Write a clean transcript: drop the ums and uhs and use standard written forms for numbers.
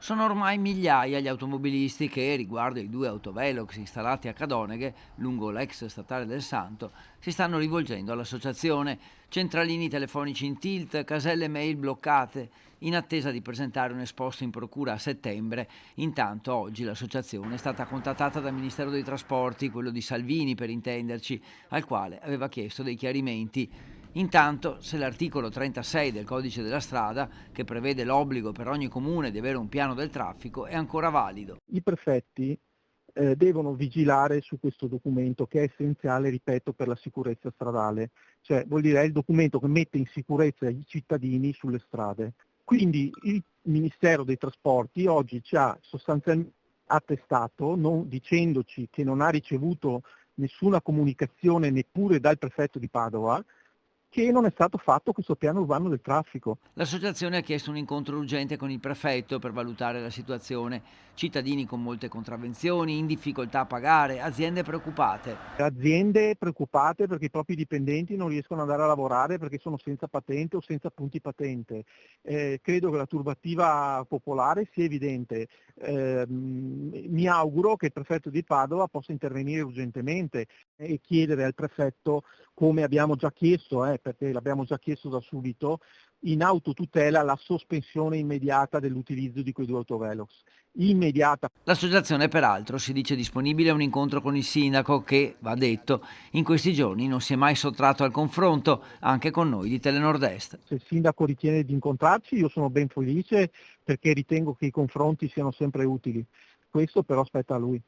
Sono ormai migliaia gli automobilisti che, riguardo ai due autovelox installati a Cadoneghe, lungo l'ex statale del Santo, si stanno rivolgendo all'associazione. Centralini telefonici in tilt, caselle mail bloccate, in attesa di presentare un esposto in procura a settembre. Intanto oggi l'associazione è stata contattata dal Ministero dei Trasporti, quello di Salvini per intenderci, al quale aveva chiesto dei chiarimenti. Intanto, se l'articolo 36 del codice della strada, che prevede l'obbligo per ogni comune di avere un piano del traffico, è ancora valido. I prefetti devono vigilare su questo documento che è essenziale, ripeto, per la sicurezza stradale, cioè vuol dire è il documento che mette in sicurezza i cittadini sulle strade. Quindi il Ministero dei Trasporti oggi ci ha sostanzialmente attestato, dicendoci che non ha ricevuto nessuna comunicazione neppure dal prefetto di Padova, che non è stato fatto questo piano urbano del traffico. L'associazione ha chiesto un incontro urgente con il prefetto per valutare la situazione. Cittadini con molte contravvenzioni, in difficoltà a pagare, aziende preoccupate. Aziende preoccupate perché i propri dipendenti non riescono ad andare a lavorare perché sono senza patente o senza punti patente. Credo che la turbativa popolare sia evidente. Mi auguro che il prefetto di Padova possa intervenire urgentemente e chiedere al prefetto, come abbiamo già chiesto, perché l'abbiamo già chiesto da subito, in autotutela la sospensione immediata dell'utilizzo di quei due autovelox. Immediata. L'associazione peraltro si dice disponibile a un incontro con il sindaco che, va detto, in questi giorni non si è mai sottratto al confronto, anche con noi di Telenord-Est. Se il sindaco ritiene di incontrarci io sono ben felice perché ritengo che i confronti siano sempre utili. Questo però spetta a lui.